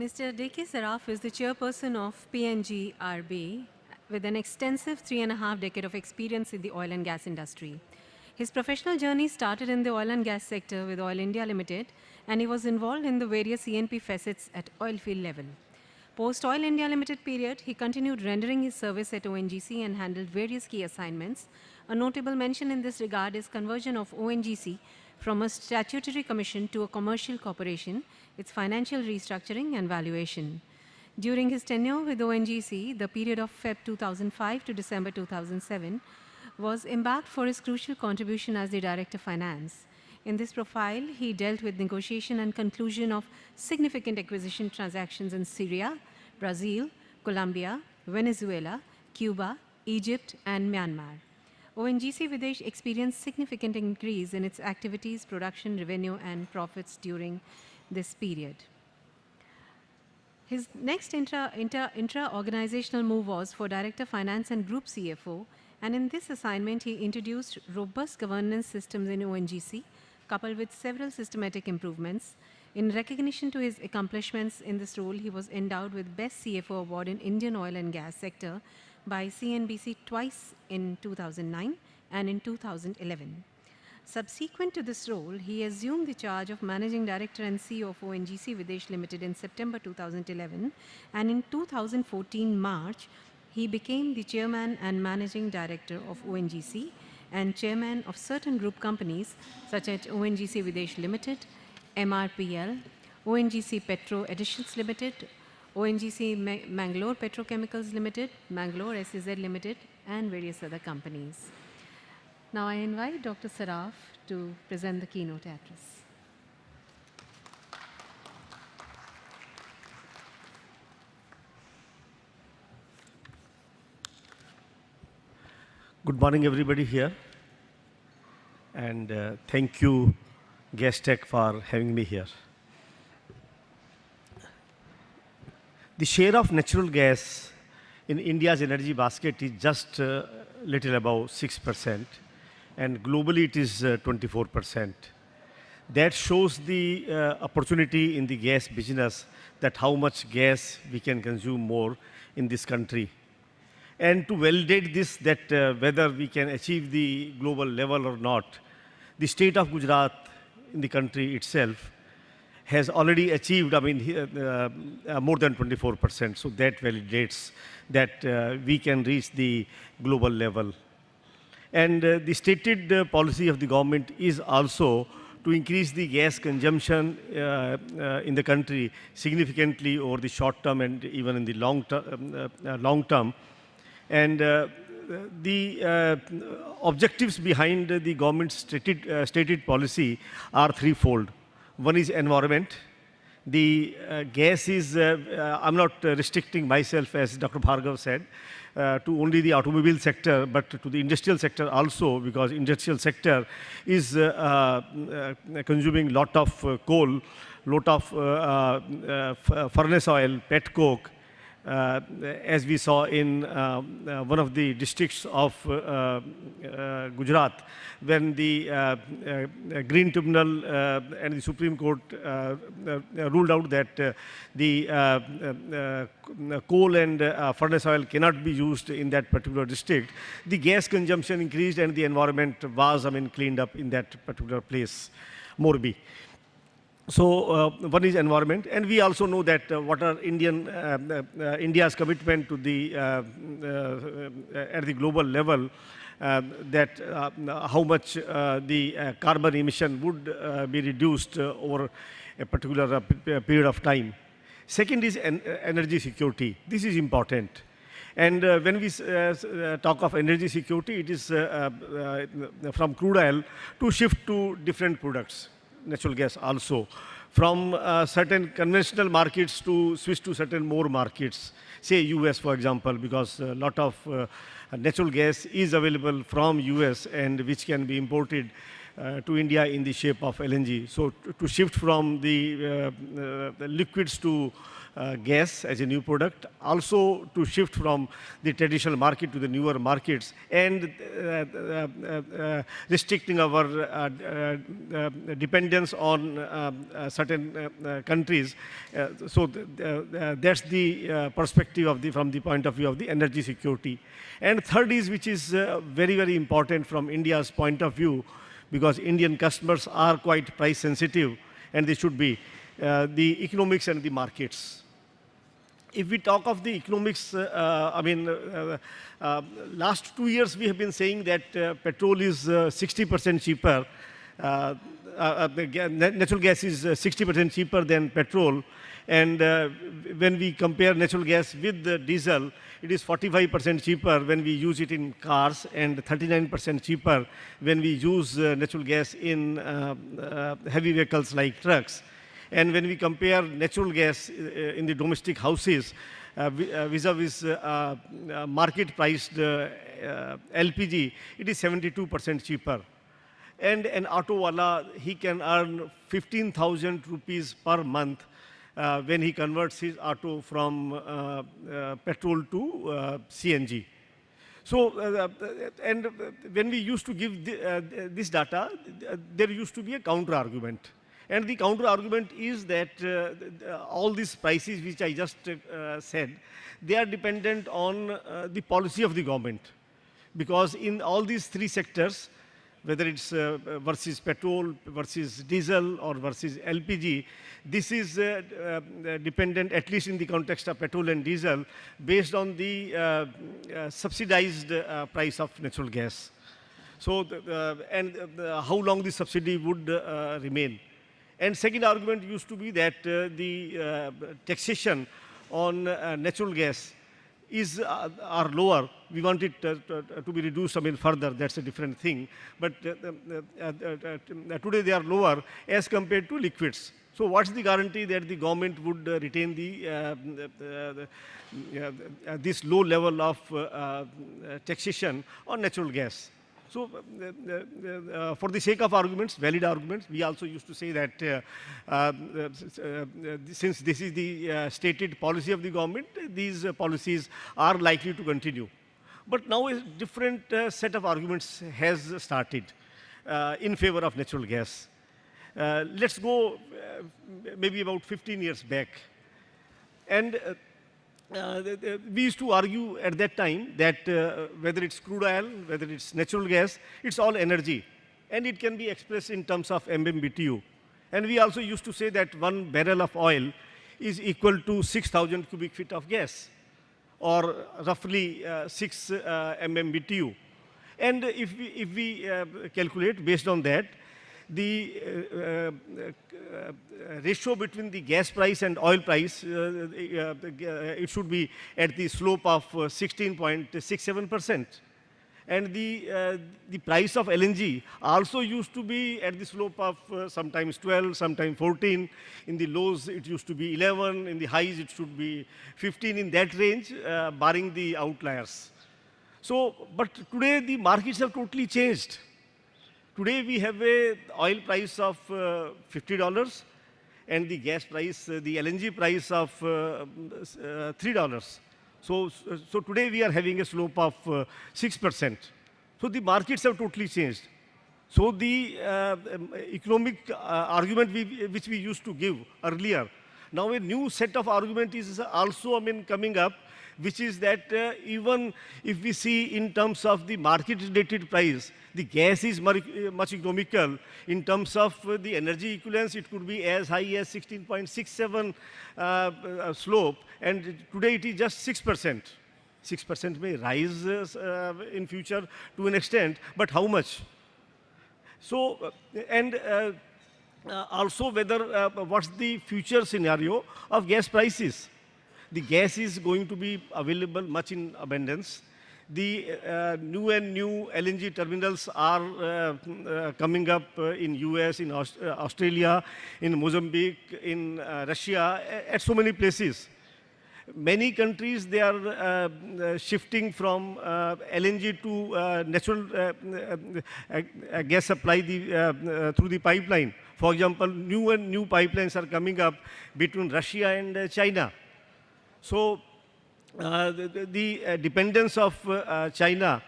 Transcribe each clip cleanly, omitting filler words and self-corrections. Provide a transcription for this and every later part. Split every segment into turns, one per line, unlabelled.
Mr. D.K. Saraf is the chairperson of PNG-RB with an extensive 3.5 decade of experience in the oil and gas industry. His professional journey started in the oil and gas sector with Oil India Limited, and he was involved in the various E&P facets at oil field level. Post Oil India Limited period, he continued rendering his service at ONGC and handled various key assignments. A notable mention in this regard is conversion of ONGC from a statutory commission to a commercial corporation, its financial restructuring and valuation. During his tenure with ONGC, the period of Feb 2005 to December 2007, was embarked for his crucial contribution as the Director of Finance. In this profile, he dealt with negotiation and conclusion of significant acquisition transactions in Syria, Brazil, Colombia, Venezuela, Cuba, Egypt, and Myanmar. ONGC Videsh experienced significant increase in its activities, production, revenue, and profits during this period. His next intra-organizational move was for Director of Finance and Group CFO, and in this assignment, he introduced robust governance systems in ONGC, coupled with several systematic improvements. In recognition to his accomplishments in this role, he was endowed with Best CFO Award in Indian oil and gas sector by CNBC twice in 2009 and in 2011. Subsequent to this role, he assumed the charge of Managing Director and CEO of ONGC Videsh Limited in September 2011, and in 2014 March, he became the Chairman and Managing Director of ONGC and Chairman of certain group companies such as ONGC Videsh Limited, MRPL, ONGC Petro Additions Limited, ONGC Mangalore Petrochemicals Limited, Mangalore SEZ Limited, and various other companies. Now I invite Dr. Saraf to present the keynote address.
Good morning, everybody here. And thank you, Gastech, for having me here. The share of natural gas in India's energy basket is just little above 6%, and globally it is 24%. That shows the opportunity in the gas business, that how much gas we can consume more in this country. And to validate this, that whether we can achieve the global level or not, the state of Gujarat in the country itself has already achieved, more than 24%. So that validates that we can reach the global level. And the stated policy of the government is also to increase the gas consumption in the country significantly over the short term and even in the long term. And the objectives behind the government's stated policy are threefold. One is environment. The gas is, I'm not restricting myself, as Dr. Bhargav said, to only the automobile sector, but to the industrial sector also, because industrial sector is consuming lot of coal, lot of furnace oil, pet coke, as we saw in one of the districts of Gujarat, when the Green Tribunal and the Supreme Court ruled out that the coal and furnace oil cannot be used in that particular district, the gas consumption increased and the environment was, cleaned up in that particular place, Morbi. So one is environment, and we also know that what are India's commitment to the at the global level, that how much the carbon emission would be reduced over a particular period of time. Second is energy security. This is important. And when we talk of energy security, it is from crude oil to shift to different products. Natural gas also, from certain conventional markets to switch to certain more markets, say US for example, because a lot of natural gas is available from US and which can be imported to India in the shape of LNG. So to shift from the liquids to gas as a new product, also to shift from the traditional market to the newer markets, and restricting our dependence on certain countries. That's the perspective of from the point of view of the energy security. And third is, which is very, very important from India's point of view, because Indian customers are quite price sensitive, and they should be, the economics and the markets. If we talk of the economics, last 2 years we have been saying that petrol is 60% cheaper. Natural gas is 60% cheaper than petrol. And when we compare natural gas with the diesel, it is 45% cheaper when we use it in cars, and 39% cheaper when we use natural gas in heavy vehicles like trucks. And when we compare natural gas in the domestic houses vis-a-vis market-priced LPG, it is 72% cheaper. And an auto wala, he can earn 15,000 rupees per month when he converts his auto from petrol to CNG. So, and when we used to give this data, there used to be a counter-argument. And the counter-argument is that all these prices which I just said, they are dependent on the policy of the government. Because in all these three sectors, whether it's versus petrol, versus diesel, or versus LPG, this is dependent, at least in the context of petrol and diesel, based on the subsidized price of natural gas. So, how long the subsidy would remain. And second argument used to be that the taxation on natural gas is are lower. We want it to be reduced further. That's a different thing. But today they are lower as compared to liquids. So what's the guarantee that the government would retain this low level of taxation on natural gas? So, for the sake of arguments, valid arguments, we also used to say that since this is the stated policy of the government, these policies are likely to continue. But now a different set of arguments has started in favor of natural gas. Let's go maybe about 15 years back. And we used to argue at that time that whether it's crude oil, whether it's natural gas, it's all energy. And it can be expressed in terms of MMBTU. And we also used to say that 1 barrel of oil is equal to 6,000 cubic feet of gas, or roughly 6 MMBTU. And if we calculate based on that, the ratio between the gas price and oil price, it should be at the slope of 16.67%. And the price of LNG also used to be at the slope of sometimes 12, sometimes 14. In the lows, it used to be 11. In the highs, it should be 15, in that range, barring the outliers. So, but today the markets have totally changed. Today we have a oil price of $50 and the gas price, the LNG price of $3. So today we are having a slope of 6%. So the markets have totally changed. So the economic argument which we used to give earlier, now a new set of argument is also coming up, which is that even if we see in terms of the market-related price, the gas is much economical. In terms of the energy equivalence, it could be as high as 16.67 slope, and today it is just 6%. 6% may rise in future to an extent, but how much? So, and also whether, what's the future scenario of gas prices? The gas is going to be available much in abundance. The new LNG terminals are coming up in US, in Australia, in Mozambique, in Russia, at so many places. Many countries, they are shifting from LNG to natural gas supply through the pipeline. For example, new pipelines are coming up between Russia and China. So the dependence of China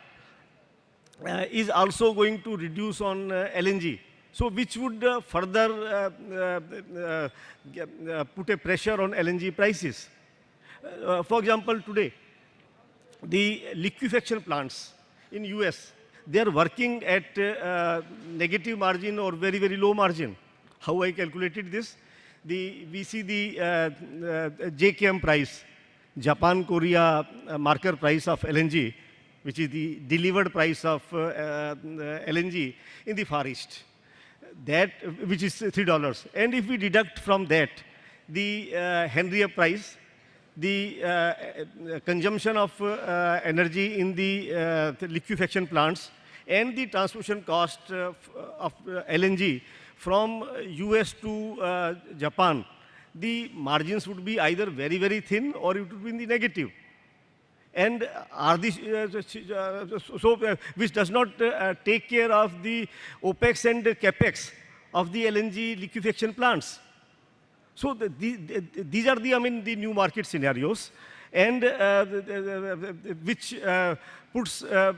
is also going to reduce on LNG. So which would further put a pressure on LNG prices. For example, today, the liquefaction plants in US, they are working at negative margin or very, very low margin. How I calculated this? We see the JKM price, Japan Korea marker price of LNG, which is the delivered price of LNG in the Far East, that which is $3. And if we deduct from that the Henry Hub price, the consumption of energy in the liquefaction plants, and the transportation cost of LNG from US to Japan, the margins would be either very, very thin or it would be in the negative. And are these, which does not take care of the OPEX and capex of the LNG liquefaction plants. So these are the, the new market scenarios, and which puts the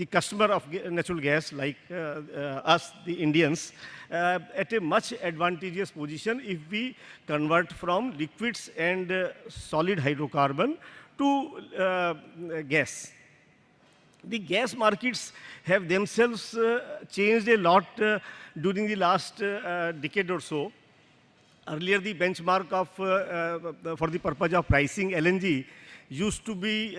customer of natural gas, like us, the Indians, at a much advantageous position if we convert from liquids and solid hydrocarbon to gas. The gas markets have themselves changed a lot during the last decade or so. Earlier, the benchmark of, for the purpose of pricing LNG used to be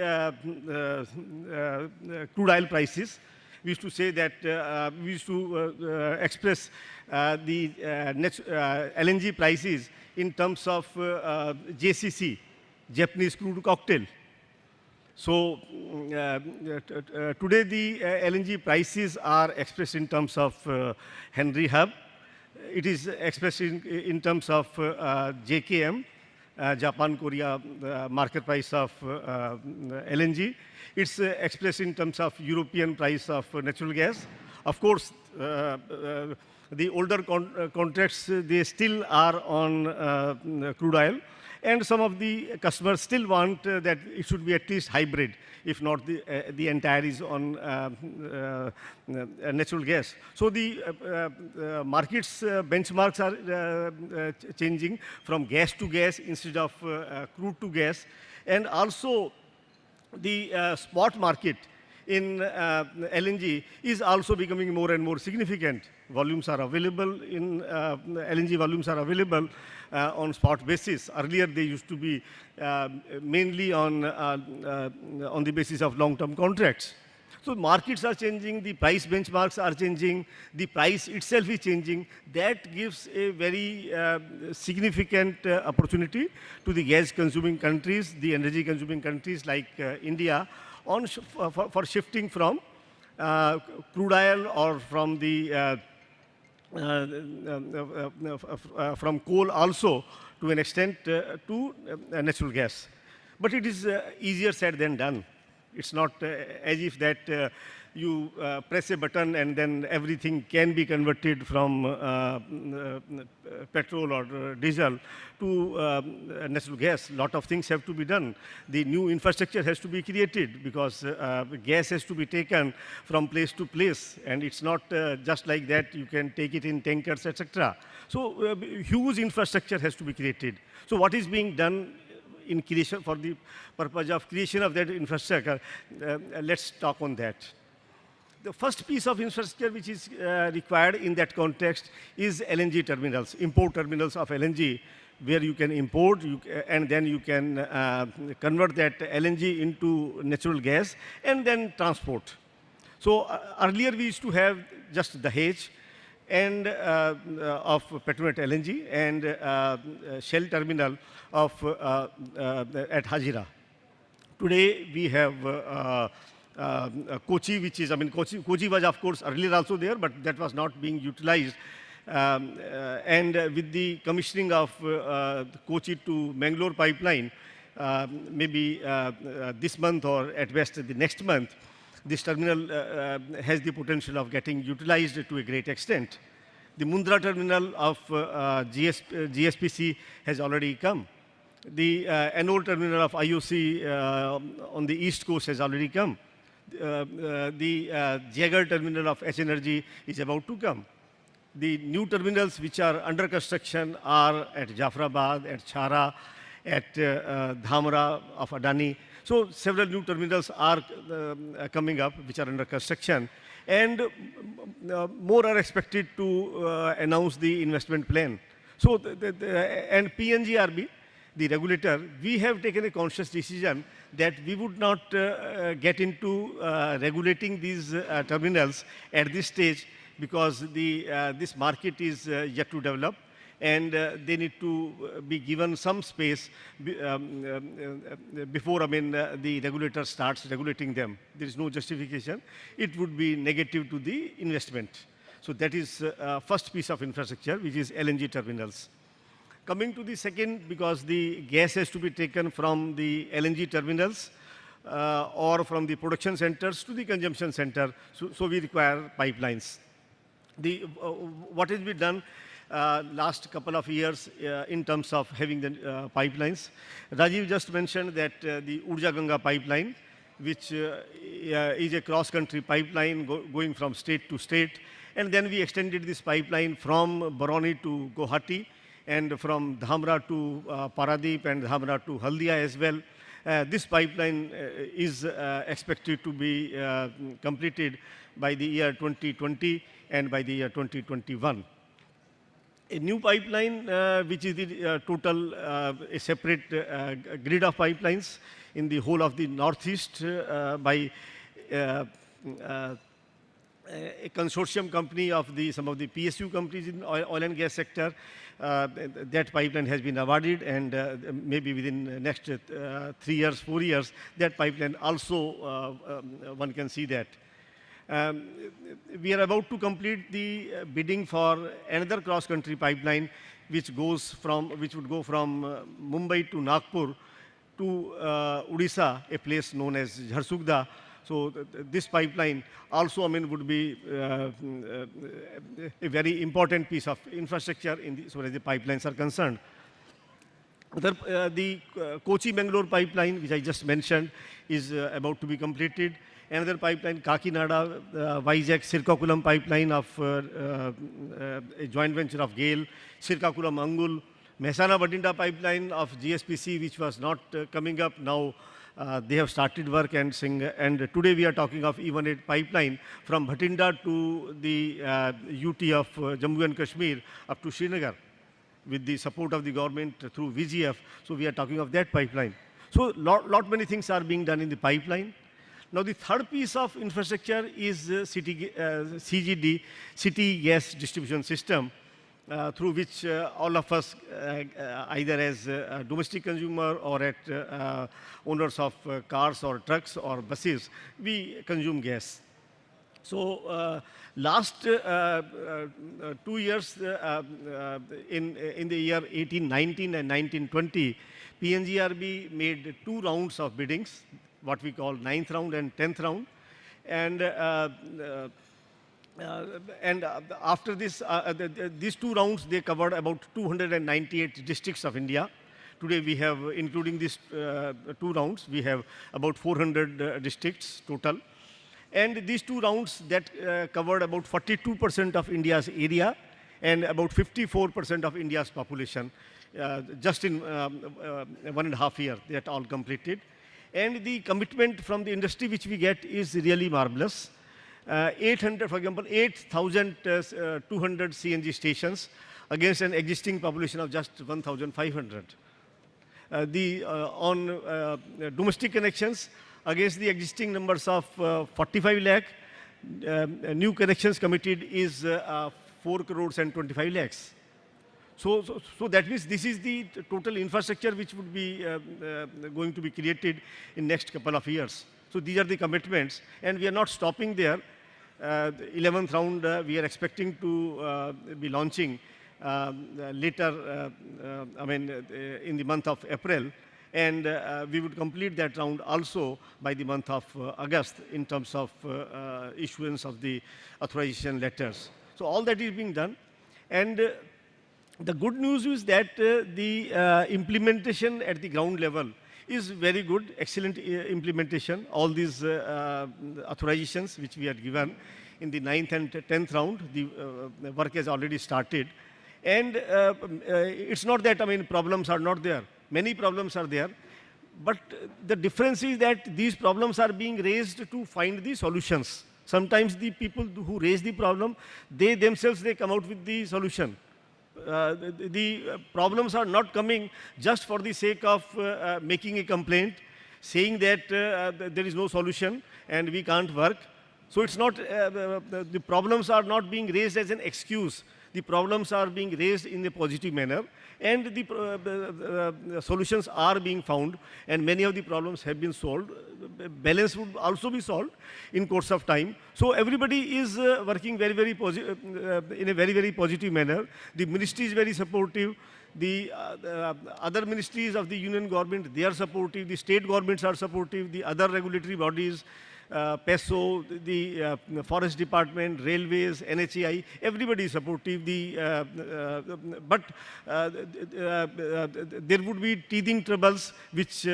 crude oil prices. We used to say that, we used to express the LNG prices in terms of JCC, Japanese crude cocktail. So today the LNG prices are expressed in terms of Henry Hub. It is expressed in terms of JKM, Japan Korea market price of LNG. It's expressed in terms of European price of natural gas. Of course, the older contracts, they still are on crude oil. And some of the customers still want that it should be at least hybrid, if not the entire is on natural gas. So the market's benchmarks are changing from gas to gas instead of crude to gas. And also the spot market in LNG is also becoming more and more significant. Volumes are available in LNG volumes are available on spot basis. Earlier, they used to be mainly on the basis of long-term contracts. So markets are changing, the price benchmarks are changing, the price itself is changing. That gives a very significant opportunity to the gas-consuming countries, the energy-consuming countries like India, for shifting from crude oil or from the from coal also to an extent to natural gas. But it is easier said than done. It's not as if that you press a button and then everything can be converted from petrol or diesel to natural gas. A lot of things have to be done. The new infrastructure has to be created because gas has to be taken from place to place, and it's not just like that you can take it in tankers, etc. So huge infrastructure has to be created. So what is being done in creation for the purpose of creation of that infrastructure? Let's talk on that. The first piece of infrastructure which is required in that context is LNG terminals, import terminals of LNG, where you can import and then you can convert that LNG into natural gas and then transport. So earlier we used to have just Dahej and of Petronet LNG and Shell terminal of at Hazira. Today we have Kochi, which is, Kochi was of course earlier also there, but that was not being utilized. And with the commissioning of the Kochi to Mangalore pipeline, maybe this month or at best the next month, this terminal has the potential of getting utilized to a great extent. The Mundra terminal of GSPC has already come. The Ennore terminal of IOC on the east coast has already come. The Jaigarh terminal of H Energy is about to come. The new terminals which are under construction are at Jafrabad, at Chhara, at Dhamra of Adani. So several new terminals are coming up which are under construction, and more are expected to announce the investment plan. So and PNGRB, the regulator, we have taken a conscious decision that we would not get into regulating these terminals at this stage, because this market is yet to develop, and they need to be given some space before the regulator starts regulating them. There is no justification. It would be negative to the investment. So that is first piece of infrastructure, which is LNG terminals. Coming to the second, because the gas has to be taken from the LNG terminals or from the production centers to the consumption center, so we require pipelines. What has been done last couple of years in terms of having the pipelines? Rajiv just mentioned that the Urja Ganga pipeline, which is a cross-country pipeline going from state to state, and then we extended this pipeline from Barauni to Guwahati, and from Dhamra to Paradeep, and Dhamra to Haldia as well. This pipeline is expected to be completed by the year 2020 and by the year 2021. A new pipeline, which is the total a separate grid of pipelines in the whole of the Northeast by a consortium company of some of the PSU companies in oil and gas sector. That pipeline has been awarded, and maybe within the next 3 years, 4 years, that pipeline also one can see that. We are about to complete the bidding for another cross-country pipeline, which would go from Mumbai to Nagpur to Odisha, a place known as Jharsugda. So this pipeline also, would be a very important piece of infrastructure as far as the pipelines are concerned. The Kochi-Mangalore pipeline, which I just mentioned, is about to be completed. Another pipeline, Kakinada, Vizag-Srikakulam pipeline of a joint venture of GAIL, Srikakulam-Angul, Mehsana-Bathinda pipeline of GSPC, which was not coming up. Now they have started work, and today we are talking of even a pipeline from Bathinda to the UT of Jammu and Kashmir up to Srinagar with the support of the government through VGF. So we are talking of that pipeline. So lot many things are being done in the pipeline. Now the third piece of infrastructure is CGD, City Gas Distribution System, through which all of us, either as a domestic consumer or at owners of cars or trucks or buses, we consume gas. So last 2 years, in the year 18-19 and 19-20, PNGRB made 2 rounds of biddings, what we call 9th round and 10th round. And after this, these 2 rounds, they covered about 298 districts of India. Today we have, including these 2 rounds, we have about 400 districts total. And these 2 rounds that covered about 42% of India's area and about 54% of India's population, just in 1.5 years, that all completed. And the commitment from the industry which we get is really marvelous. 800, for example, 8,200 CNG stations against an existing population of just 1,500. On domestic connections, against the existing numbers of 45 lakh, new connections committed is 4 crores and 25 lakhs. So that means this is the total infrastructure which would be going to be created in next couple of years. So these are the commitments, and we are not stopping there. the 11th round we are expecting to be launching later, in the month of April. And we would complete that round also by the month of August in terms of issuance of the authorization letters. So all that is being done. And the good news is that the implementation at the ground level is very good, excellent implementation. All these authorizations which we had given in the 9th and 10th round, the work has already started. And it's not that, problems are not there. Many problems are there. But the difference is that these problems are being raised to find the solutions. Sometimes the people who raise the problem, they themselves, they come out with the solution. The problems are not coming just for the sake of making a complaint, saying that there is no solution and we can't work. So it's not, the problems are not being raised as an excuse. The problems are being raised in a positive manner, and the solutions are being found, and many of the problems have been solved. Balance would also be solved in course of time. So everybody is working very, very in a very, very positive manner. The ministry is very supportive. The other ministries of the union government, they are supportive. The state governments are supportive. The other regulatory bodies, PESO, the Forest Department, Railways, NHAI, everybody is supportive. But there would be teething troubles which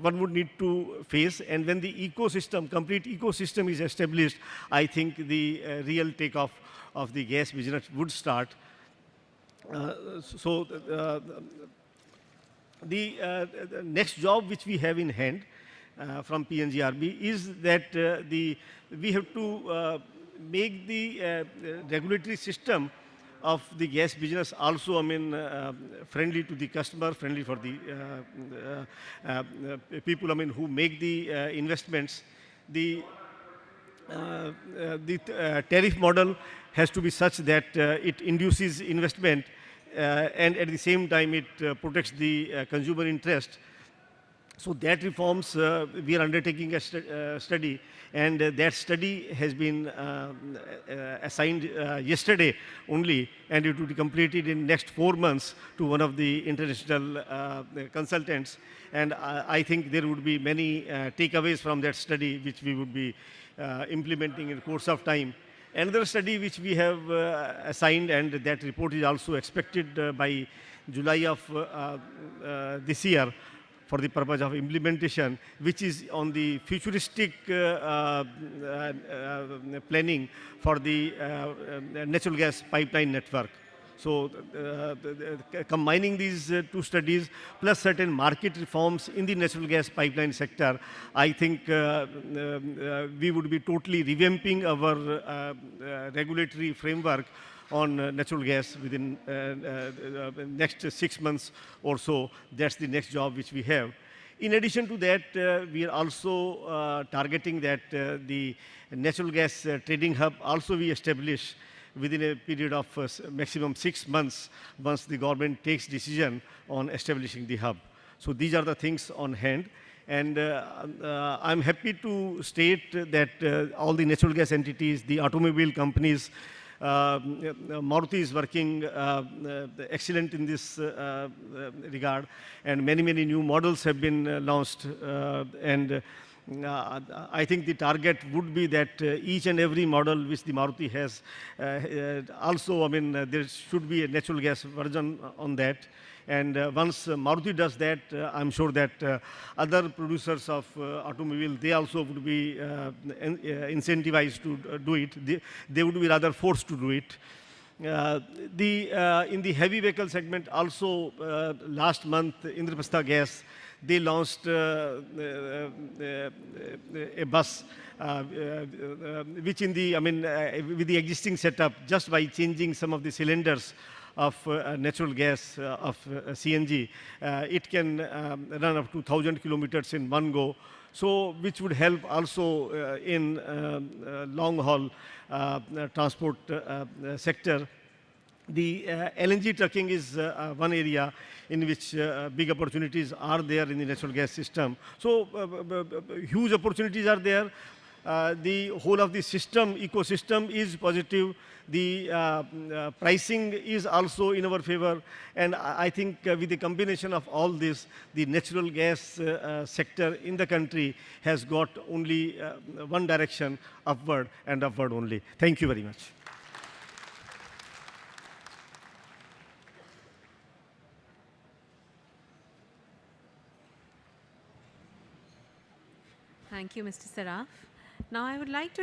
one would need to face. And when the ecosystem, complete ecosystem is established, I think the real takeoff of the gas business would start. The next job which we have in hand from PNGRB is that we have to make the regulatory system of the gas business also, friendly to the customer, friendly for the people, who make the investments. The tariff model has to be such that it induces investment and at the same time it protects the consumer interest. So that reforms, we are undertaking a study, and that study has been assigned yesterday only, and it will be completed in next 4 months to one of the international consultants. And I think there would be many takeaways from that study which we would be implementing in the course of time. Another study which we have assigned, and that report is also expected by July of this year, for the purpose of implementation, which is on the futuristic planning for the natural gas pipeline network. So combining these two studies plus certain market reforms in the natural gas pipeline sector, I think we would be totally revamping our regulatory framework on natural gas within next 6 months or so. That's the next job which we have. In addition to that, we are also targeting that the natural gas trading hub also we establish within a period of maximum 6 months once the government takes decision on establishing the hub. So these are the things on hand. And I'm happy to state that all the natural gas entities, the automobile companies, Maruti is working excellent in this regard, and many, many new models have been launched. I think the target would be that each and every model which the Maruti has, also, there should be a natural gas version on that. And once Maruti does that, I'm sure that other producers of automobile, they also would be incentivized to do it. They would be rather forced to do it. In the heavy vehicle segment also, last month, Indraprastha Gas, they launched a bus which in the, with the existing setup, just by changing some of the cylinders of natural gas, of CNG, it can run up to 1,000 kilometers in one go. So, which would help also in long haul transport sector. The LNG trucking is one area in which big opportunities are there in the natural gas system. So, huge opportunities are there. the whole of the system, ecosystem is positive. The pricing is also in our favor. And I think with the combination of all this, the natural gas sector in the country has got only one direction, upward and upward only. Thank you very much.
Thank you, Mr. Saraf. Now I would like to